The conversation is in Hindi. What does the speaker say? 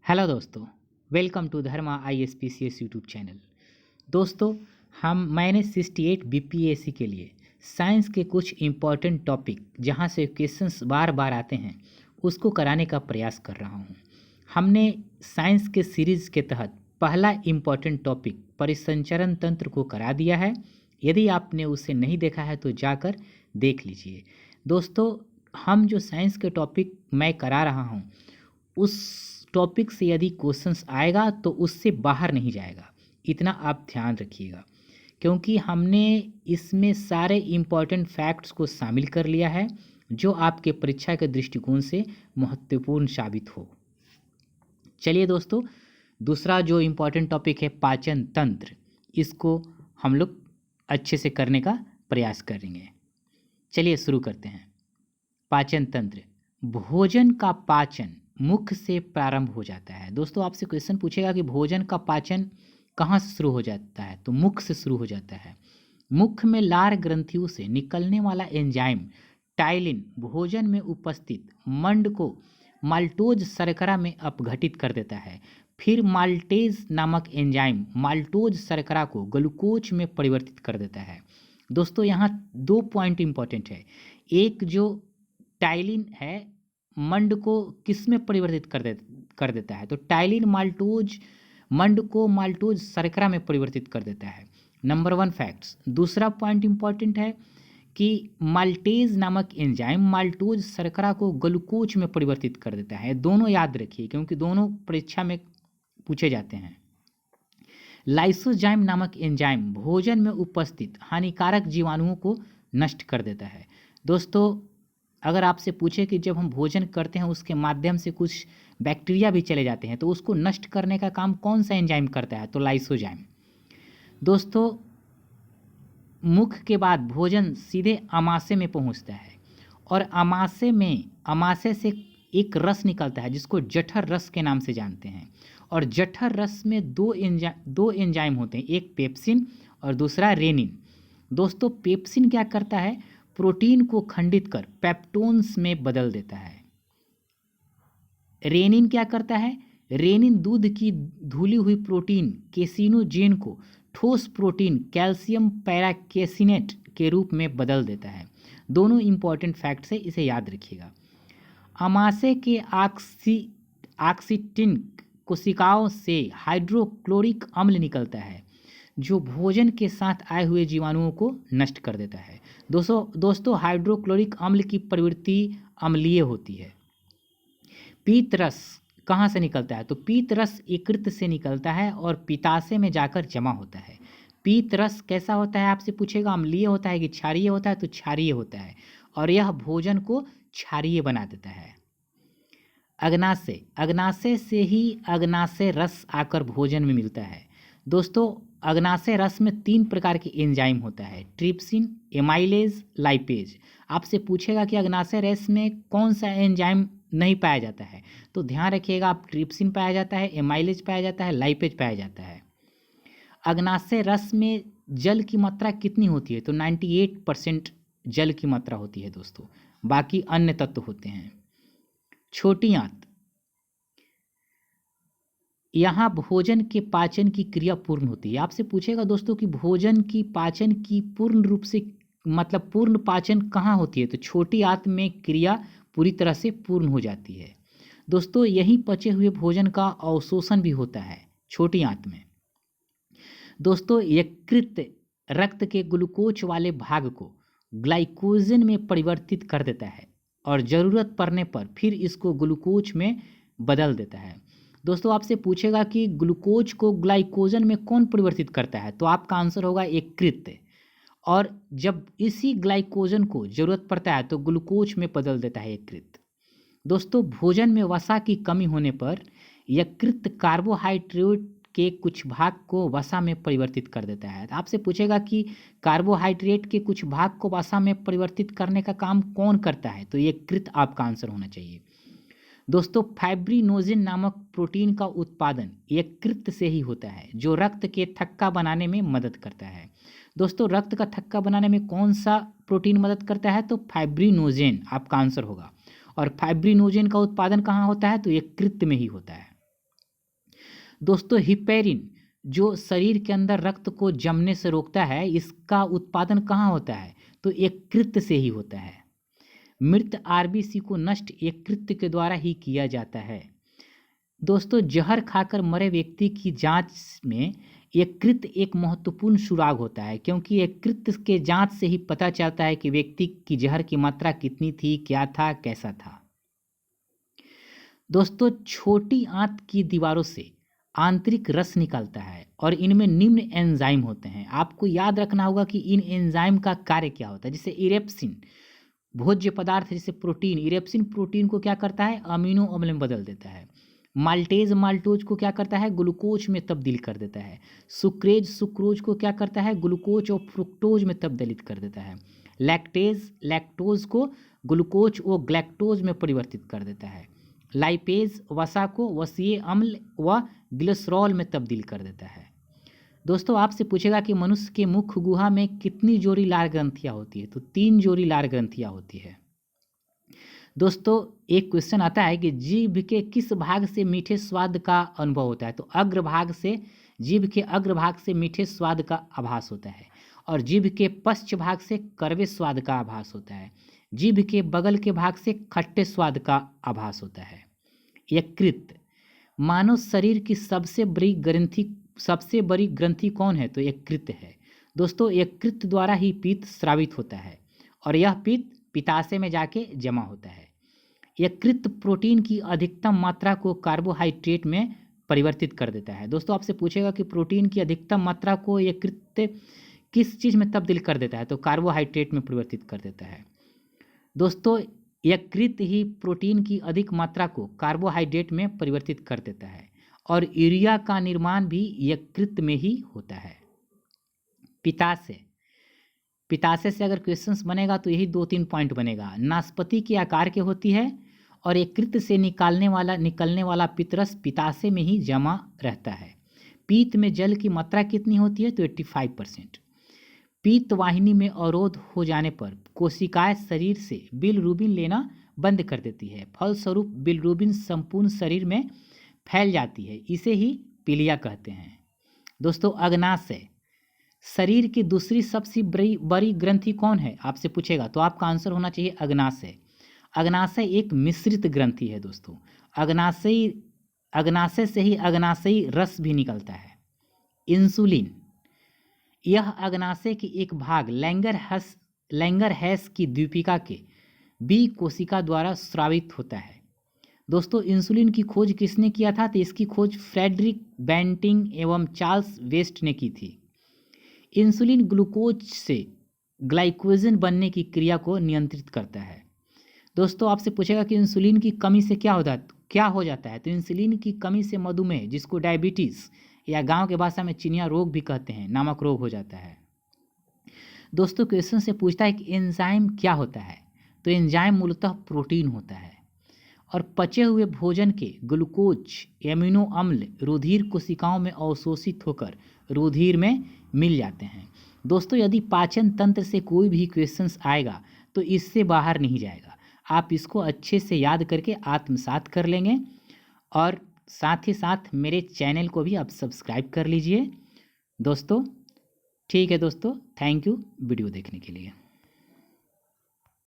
हेलो दोस्तों, welcome to Dharma ISPCS YouTube channel. दोस्तों, मैंने 68 BPSC के लिए साइंस के कुछ इम्पॉर्टेंट टॉपिक जहां से क्वेश्चंस बार बार आते हैं उसको कराने का प्रयास कर रहा हूं। हमने साइंस के सीरीज़ के तहत पहला इम्पॉर्टेंट टॉपिक परिसंचरण तंत्र को करा दिया है। यदि आपने उसे नहीं देखा है तो जाकर देख लीजिए। दोस्तों, हम जो साइंस के टॉपिक मैं करा रहा हूं उस टॉपिक से यदि क्वेश्चंस आएगा तो उससे बाहर नहीं जाएगा, इतना आप ध्यान रखिएगा, क्योंकि हमने इसमें सारे इम्पॉर्टेंट फैक्ट्स को शामिल कर लिया है जो आपके परीक्षा के दृष्टिकोण से महत्वपूर्ण साबित हो। चलिए दोस्तों, दूसरा जो इम्पॉर्टेंट टॉपिक है पाचन तंत्र, इसको हम लोग अच्छे से करने का प्रयास करेंगे। चलिए शुरू करते हैं। पाचन तंत्र, भोजन का पाचन मुख से प्रारंभ हो जाता है। दोस्तों, आपसे क्वेश्चन पूछेगा कि भोजन का पाचन कहाँ से शुरू हो जाता है, तो मुख से शुरू हो जाता है। मुख में लार ग्रंथियों से निकलने वाला एंजाइम टाइलिन भोजन में उपस्थित मंड को माल्टोज शर्करा में अपघटित कर देता है। फिर माल्टेज नामक एंजाइम माल्टोज शर्करा को ग्लूकोज में परिवर्तित कर देता है। दोस्तों, यहाँ दो पॉइंट इंपॉर्टेंट है। एक, जो टाइलिन है मंड को किस में परिवर्तित कर देता है, तो टाइलिन माल्टोज मंड को माल्टोज शर्करा में परिवर्तित कर देता है। Number 1 facts. दूसरा पॉइंट इंपॉर्टेंट है कि माल्टेज नामक एंजाइम माल्टोज शर्करा को ग्लूकोज में परिवर्तित कर देता है। दोनों याद रखिए, क्योंकि दोनों परीक्षा में पूछे जाते हैं। लाइसोजाइम नामक एंजाइम भोजन में उपस्थित हानिकारक जीवाणुओं को नष्ट कर देता है। दोस्तों, अगर आपसे पूछे कि जब हम भोजन करते हैं उसके माध्यम से कुछ बैक्टीरिया भी चले जाते हैं, तो उसको नष्ट करने का काम कौन सा एंजाइम करता है, तो लाइसोजाइम। दोस्तों, मुख के बाद भोजन सीधे आमाशय में पहुंचता है और आमाशय से एक रस निकलता है जिसको जठर रस के नाम से जानते हैं। और जठर रस में दो एंजाइम होते हैं, एक पेप्सिन और दूसरा रेनिन। दोस्तों, पेप्सिन क्या करता है, प्रोटीन को खंडित कर पेप्टोन्स में बदल देता है। रेनिन क्या करता है, रेनिन दूध की धुली हुई प्रोटीन केसिनोजेन को ठोस प्रोटीन कैल्शियम पैराकेसिनेट के रूप में बदल देता है। दोनों इंपॉर्टेंट फैक्ट्स है, इसे याद रखिएगा। आमाशय के ऑक्सीटिन कोशिकाओं से हाइड्रोक्लोरिक अम्ल निकलता है जो भोजन के साथ आए हुए जीवाणुओं को नष्ट कर देता है। दोस्तों, हाइड्रोक्लोरिक अम्ल की प्रवृत्ति अम्लीय होती है। पीत रस कहाँ से निकलता है, तो पीत रस यकृत से निकलता है और पित्ताशय में जाकर जमा होता है। पीत रस कैसा होता है, आपसे पूछेगा, अम्लीय होता है कि क्षारीय होता है, तो क्षारीय होता है और यह भोजन को क्षारीय बना देता है। अग्नाशय से ही अग्नाशय रस आकर भोजन में मिलता है। दोस्तों, अग्नाशय रस में 3 प्रकार के एंजाइम होता है, ट्रिप्सिन, एमाइलेज, लाइपेज। आपसे पूछेगा कि अग्नाशय रस में कौन सा एंजाइम नहीं पाया जाता है, तो ध्यान रखिएगा, आप ट्रिप्सिन पाया जाता है, एमाइलेज पाया जाता है, लाइपेज पाया जाता है। अग्नाशय रस में जल की मात्रा कितनी होती है, तो 98% जल की मात्रा होती है दोस्तों, बाकी अन्य तत्व होते हैं। छोटी आंत, यहाँ भोजन के पाचन की क्रिया पूर्ण होती है। आपसे पूछेगा दोस्तों कि भोजन की पाचन की पूर्ण रूप से मतलब पूर्ण पाचन कहाँ होती है, तो छोटी आंत में क्रिया पूरी तरह से पूर्ण हो जाती है। दोस्तों, यही पचे हुए भोजन का अवशोषण भी होता है छोटी आंत में। दोस्तों, यकृत रक्त के ग्लूकोज वाले भाग को ग्लाइकोजन में परिवर्तित कर देता है और ज़रूरत पड़ने पर फिर इसको ग्लूकोज में बदल देता है। दोस्तों, आपसे पूछेगा कि ग्लूकोज को ग्लाइकोजन में कौन परिवर्तित करता है, तो आपका आंसर होगा यकृत। और जब इसी ग्लाइकोजन को ज़रूरत पड़ता है तो ग्लूकोज में बदल देता है यकृत। दोस्तों, भोजन में वसा की कमी होने पर यकृत कार्बोहाइड्रेट के कुछ भाग को वसा में परिवर्तित कर देता है। आपसे पूछेगा कि कार्बोहाइड्रेट के कुछ भाग को वसा में परिवर्तित करने का काम कौन करता है, तो यकृत आपका आंसर होना चाहिए। दोस्तों, फाइब्रिनोजेन नामक प्रोटीन का उत्पादन यकृत से ही होता है जो रक्त के थक्का बनाने में मदद करता है। दोस्तों, रक्त का थक्का बनाने में कौन सा प्रोटीन मदद करता है, तो फाइब्रिनोजेन आपका आंसर होगा। और फाइब्रिनोजेन का उत्पादन कहाँ होता है, तो यकृत में ही होता है। दोस्तों हिपेरिन जो शरीर के अंदर रक्त को जमने से रोकता है, इसका उत्पादन कहाँ होता है? तो यकृत से ही होता है। मृत आरबीसी को नष्ट यकृत के द्वारा ही किया जाता है। दोस्तों जहर खाकर मरे व्यक्ति की जांच में यकृत एक महत्वपूर्ण सुराग होता है, क्योंकि यकृत के जांच से ही पता चलता है कि व्यक्ति की जहर की मात्रा कितनी थी, क्या था, कैसा था। दोस्तों छोटी आंत की दीवारों से आंतरिक रस निकलता है और इनमें निम्न एंजाइम होते हैं। आपको याद रखना होगा कि इन एंजाइम का कार्य क्या होता है। जैसे इरेप्सिन भोज्य पदार्थ, जैसे प्रोटीन, इरेप्सिन प्रोटीन को क्या करता है? अमीनो अम्ल में बदल देता है। माल्टेज माल्टोज को क्या करता है? ग्लूकोज में तब्दील कर देता है। सुक्रेज सुक्रोज को क्या करता है? ग्लूकोज और फ्रुक्टोज में तब्दीलित कर देता है। लैक्टेज लैक्टोज को ग्लूकोज और ग्लैक्टोज में परिवर्तित कर देता है। लाइपेज वसा को वसीय अम्ल व ग्लिसरॉल में तब्दील कर देता है। दोस्तों आपसे पूछेगा कि मनुष्य के मुख गुहा में कितनी जोड़ी लार ग्रंथियां होती है? तो 3 जोड़ी लार ग्रंथियां होती है। दोस्तों एक क्वेश्चन आता है कि जीभ के किस भाग से मीठे स्वाद का अनुभव होता है? तो अग्रभाग से, जीभ के अग्रभाग से मीठे स्वाद का आभास होता है और जीभ के पश्च भाग से कड़वे स्वाद का आभास होता है। जीभ के बगल के भाग से खट्टे स्वाद का आभास होता है। यकृत मानव शरीर की सबसे बड़ी ग्रंथि कौन है? तो यकृत है। दोस्तों यकृत द्वारा ही पित्त स्रावित होता है और यह पित्त पित्ताशय में जाके जमा होता है। यकृत प्रोटीन की अधिकतम मात्रा को कार्बोहाइड्रेट में परिवर्तित कर देता है। दोस्तों आपसे पूछेगा कि प्रोटीन की अधिकतम मात्रा को यकृत किस चीज़ में तब्दील कर देता है? तो कार्बोहाइड्रेट में परिवर्तित कर देता है। दोस्तों यकृत ही प्रोटीन की अधिक मात्रा को कार्बोहाइड्रेट में परिवर्तित कर देता है और यूरिया का निर्माण भी यकृत में ही होता है। पित्ताशय से अगर क्वेश्चंस बनेगा तो यही 2-3 पॉइंट बनेगा। नाशपाती के आकार की होती है और यकृत से निकलने वाला पित्तरस पित्ताशय में ही जमा रहता है। पित्त में जल की मात्रा कितनी होती है? तो 85%। पित्त वाहिनी में अवरोध हो जाने पर कोशिकाएं शरीर से बिलरुबिन लेना बंद कर देती है। फलस्वरूप बिलरुबिन संपूर्ण शरीर में फैल जाती है, इसे ही पीलिया कहते हैं। दोस्तों अग्नाशय शरीर की दूसरी सबसे बड़ी ग्रंथि कौन है? आपसे पूछेगा तो आपका आंसर होना चाहिए अग्नाशय। अग्नाशय एक मिश्रित ग्रंथि है। दोस्तों अग्नाशय से ही अग्नाशयी रस भी निकलता है। इंसुलिन यह अग्नाशय की एक भाग लैंगरहैस की द्वीपिका के बी कोशिका द्वारा स्रावित होता है। दोस्तों इंसुलिन की खोज किसने किया था? तो इसकी खोज फ्रेडरिक बेंटिंग एवं चार्ल्स वेस्ट ने की थी। इंसुलिन ग्लूकोज से ग्लाइकोजन बनने की क्रिया को नियंत्रित करता है। दोस्तों आपसे पूछेगा कि इंसुलिन की कमी से क्या हो जाता है? तो इंसुलिन की कमी से मधुमेह, जिसको डायबिटीज़ या गांव के भाषा में चिनिया रोग भी कहते हैं, नामक रोग हो जाता है। दोस्तों क्वेश्चन से पूछता है कि एंजाइम क्या होता है? तो एंजाइम मूलतः प्रोटीन होता है और पचे हुए भोजन के ग्लूकोज एमिनो अम्ल रुधिर कोशिकाओं में अवशोषित होकर रुधिर में मिल जाते हैं। दोस्तों यदि पाचन तंत्र से कोई भी क्वेश्चंस आएगा तो इससे बाहर नहीं जाएगा। आप इसको अच्छे से याद करके आत्मसात कर लेंगे और साथ ही साथ मेरे चैनल को भी आप सब्सक्राइब कर लीजिए। दोस्तों ठीक है दोस्तों, थैंक यू वीडियो देखने के लिए।